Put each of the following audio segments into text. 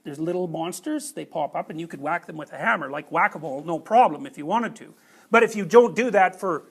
There's little monsters, they pop up and you could whack them with a hammer, like whack-a-mole, no problem if you wanted to. But if you don't do that for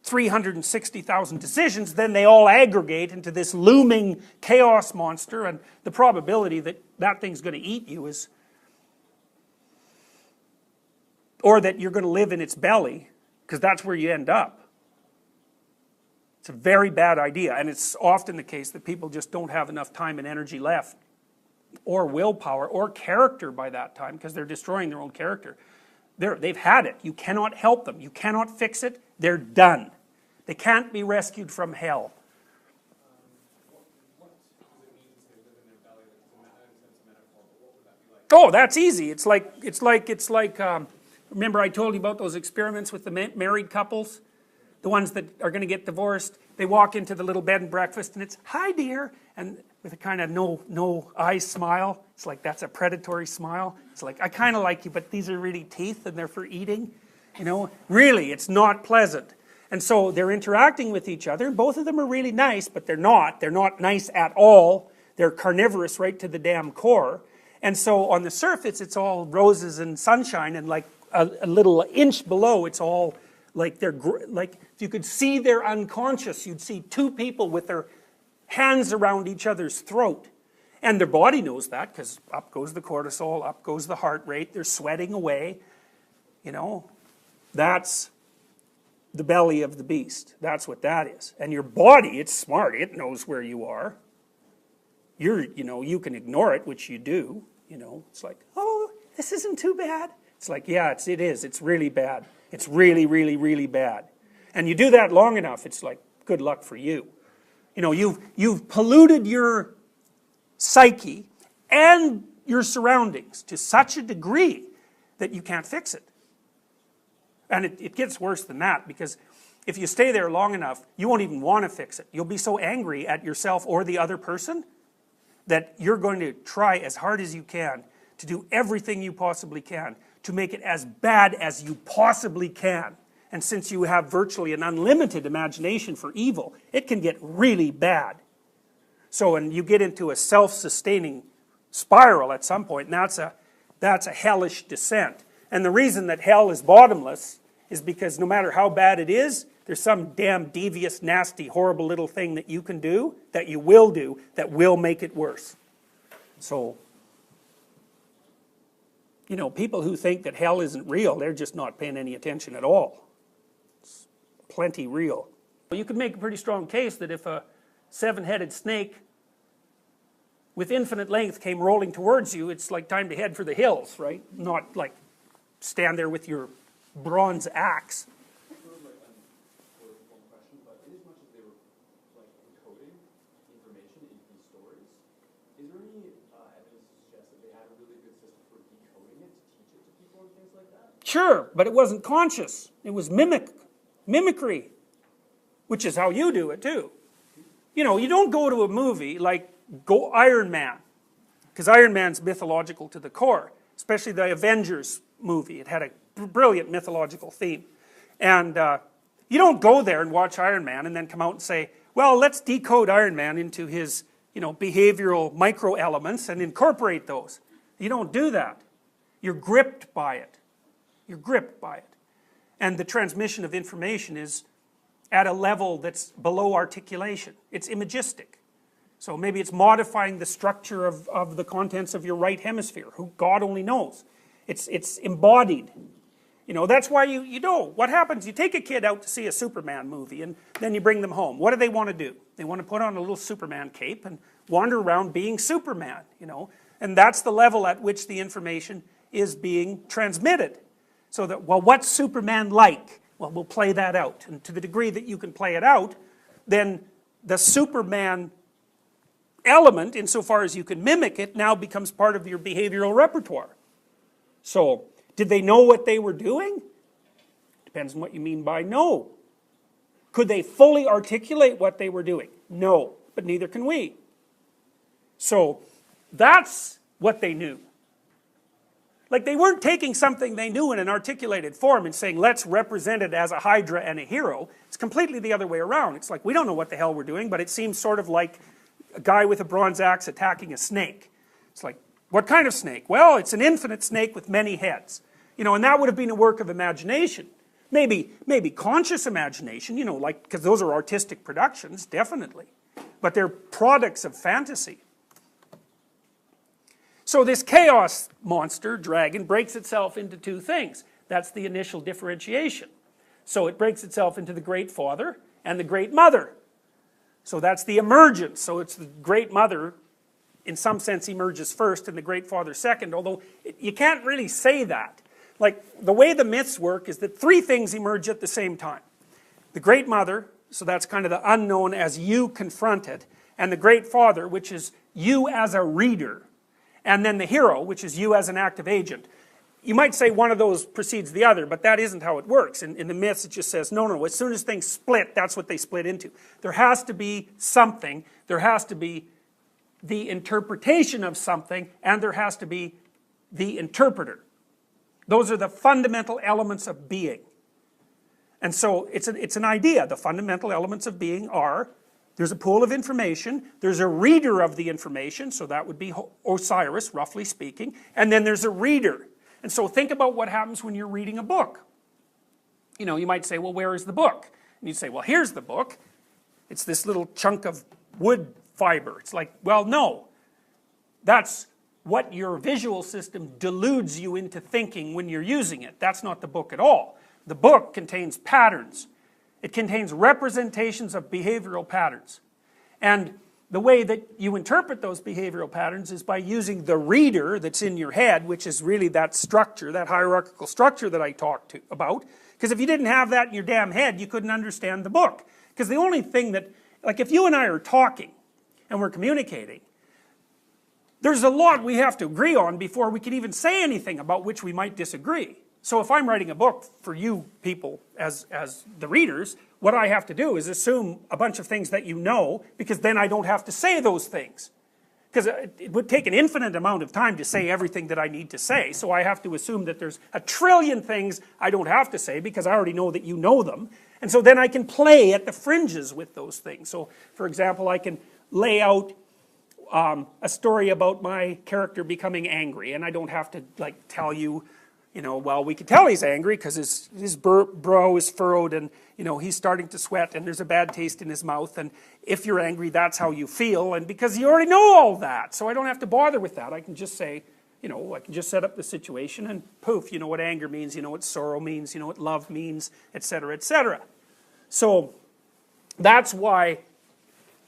360,000 decisions, then they all aggregate into this looming chaos monster, and the probability that that thing's going to eat you is, or that you're going to live in its belly, because that's where you end up. It's a very bad idea, and it's often the case that people just don't have enough time and energy left, or willpower, or character by that time, because they're destroying their own character. They've had it. You cannot help them. You cannot fix it. They're done. They can't be rescued from hell. What does it mean to say live in their belly? That's a metaphor, but what would that be like? Oh, that's easy. It's like. Remember I told you about those experiments with the married couples? The ones that are going to get divorced. They walk into the little bed and breakfast and it's, "Hi dear," and with a kind of no eyes smile. It's like, that's a predatory smile. It's like, "I kind of like you, but these are really teeth and they're for eating." You know, really, it's not pleasant. And so they're interacting with each other. Both of them are really nice, but they're not. They're not nice at all. They're carnivorous right to the damn core. And so on the surface, it's all roses and sunshine, and like a little inch below, it's all like like if you could see they're unconscious, you'd see two people with their hands around each other's throat. And their body knows that, because up goes the cortisol, up goes the heart rate, they're sweating away. You know, that's the belly of the beast. That's what that is. And your body, it's smart, it knows where you are. You can ignore it, which you do. It's like, "Oh, this isn't too bad." It's like, yeah, it is. It's really bad. It's really, really, really bad. And you do that long enough, it's like, good luck for you. You've polluted your psyche and your surroundings to such a degree that you can't fix it. And it gets worse than that, because if you stay there long enough, you won't even want to fix it. You'll be so angry at yourself or the other person that you're going to try as hard as you can to do everything you possibly can to make it as bad as you possibly can. And since you have virtually an unlimited imagination for evil, it can get really bad. So when you get into a self-sustaining spiral at some point, and that's a hellish descent. And the reason that hell is bottomless is because no matter how bad it is, there's some damn devious, nasty, horrible little thing that you can do, that you will do, that will make it worse. So, people who think that hell isn't real, they're just not paying any attention at all. It's plenty real. You could make a pretty strong case that if a seven-headed snake with infinite length came rolling towards you, it's like time to head for the hills, right? Not like stand there with your bronze axe. Sure, but it wasn't conscious. It was mimicry, which is how you do it too. You don't go to a movie like Iron Man, because Iron Man's mythological to the core, especially the Avengers movie. It had a brilliant mythological theme. And you don't go there and watch Iron Man and then come out and say, well, let's decode Iron Man into his behavioral micro elements and incorporate those. You don't do that. You're gripped by it. You're gripped by it. And the transmission of information is at a level that's below articulation. It's imagistic. So maybe it's modifying the structure of the contents of your right hemisphere, who God only knows. It's embodied. That's why you know what happens. You take a kid out to see a Superman movie and then you bring them home. What do they want to do? They want to put on a little Superman cape and wander around being Superman, And that's the level at which the information is being transmitted. So that, well, what's Superman like? Well, we'll play that out. And to the degree that you can play it out, then the Superman element, insofar as you can mimic it, now becomes part of your behavioral repertoire. So, did they know what they were doing? Depends on what you mean by know. Could they fully articulate what they were doing? No, but neither can we. So, that's what they knew. Like, they weren't taking something they knew in an articulated form and saying, let's represent it as a hydra and a hero. It's completely the other way around. It's like, we don't know what the hell we're doing, but it seems sort of like a guy with a bronze axe attacking a snake. It's like, What kind of snake? Well, it's an infinite snake with many heads. You know, and that would have been a work of imagination. Maybe conscious imagination, you know, like, because those are artistic productions, definitely. But they're products of fantasy. So this chaos monster, dragon, breaks itself into two things. That's the initial differentiation. So it breaks itself into the Great Father and the Great Mother. So that's the emergence. So it's the Great Mother, in some sense, emerges first and the Great Father second, although you can't really say that. Like, the way the myths work is that three things emerge at the same time. The Great Mother, so that's kind of the unknown as you confront it, and the Great Father, which is you as a reader, and then the hero, which is you as an active agent. You might say one of those precedes the other, but that isn't how it works. In the myths it just says, no, as soon as things split, that's what they split into. There has to be something, there has to be the interpretation of something, and there has to be the interpreter. Those are the fundamental elements of being. And so it's an idea. The fundamental elements of being are, there's a pool of information, there's a reader of the information, so that would be Osiris, roughly speaking, and then there's a reader. And so think about what happens when you're reading a book. You know, you might say, well, where is the book? And you'd say, well, here's the book. It's this little chunk of wood fiber. It's like, well, no. That's what your visual system deludes you into thinking when you're using it. That's not the book at all. The book contains patterns. It contains representations of behavioral patterns. And the way that you interpret those behavioral patterns is by using the reader that's in your head, which is really that structure, that hierarchical structure that I talked about. Because if you didn't have that in your damn head, you couldn't understand the book. Because the only thing that, like if you and I are talking and we're communicating, there's a lot we have to agree on before we can even say anything about which we might disagree. So if I'm writing a book for you people as the readers, what I have to do is assume a bunch of things that you know, because then I don't have to say those things. Because it would take an infinite amount of time to say everything that I need to say, so I have to assume that there's a trillion things I don't have to say because I already know that you know them. And so then I can play at the fringes with those things. So, for example, I can lay out a story about my character becoming angry, and I don't have to like tell you, you know, well, we can tell he's angry because his brow is furrowed and, you know, he's starting to sweat and there's a bad taste in his mouth, and if you're angry, that's how you feel, and because you already know all that, so I don't have to bother with that. I can just say, you know, I can just set up the situation and poof, you know what anger means, you know what sorrow means, you know what love means, etc., etc. So that's why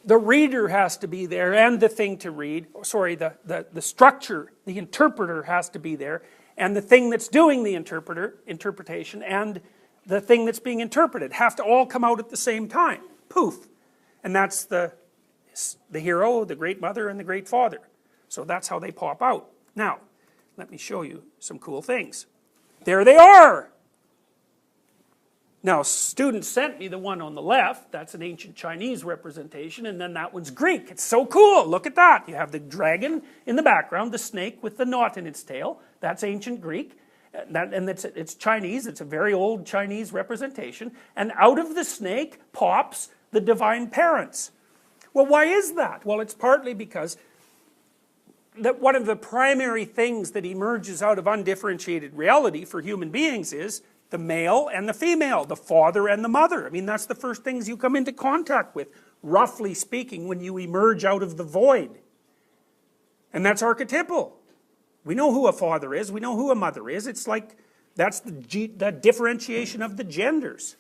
the reader has to be there and the thing to read, sorry, the structure, the interpreter has to be there, and the thing that's doing the interpretation and the thing that's being interpreted have to all come out at the same time. Poof. And that's the hero, the Great Mother, and the Great Father. So that's how they pop out. Now, let me show you some cool things. There they are! Now, students sent me the one on the left. That's an ancient Chinese representation, and then that one's Greek. It's so cool. Look at that. You have the dragon in the background, the snake with the knot in its tail. That's ancient Greek. And it's Chinese. It's a very old Chinese representation. And out of the snake pops the divine parents. Well, why is that? Well, it's partly because that one of the primary things that emerges out of undifferentiated reality for human beings is the male and the female, the father and the mother. I mean, that's the first things you come into contact with, roughly speaking, when you emerge out of the void. And that's archetypal. We know who a father is, we know who a mother is. It's like, that's the differentiation of the genders.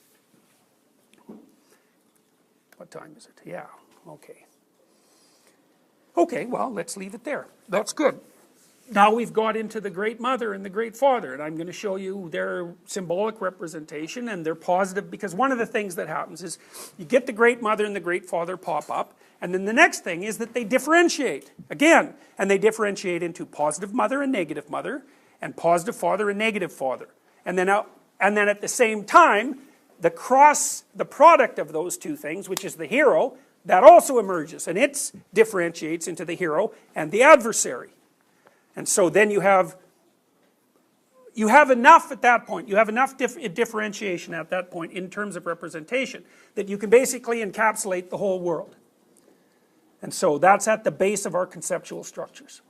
What time is it? Yeah, okay. Okay, well, let's leave it there. That's good. Now we've got into the Great Mother and the Great Father, and I'm going to show you their symbolic representation, and they're positive, because one of the things that happens is you get the Great Mother and the Great Father pop up, and then the next thing is that they differentiate, again, and they differentiate into positive mother and negative mother, and positive father and negative father. And then at the same time, the product of those two things, which is the hero, that also emerges, and it differentiates into the hero and the adversary. And so then you have enough at that point, you have enough differentiation at that point in terms of representation that you can basically encapsulate the whole world. And so that's at the base of our conceptual structures.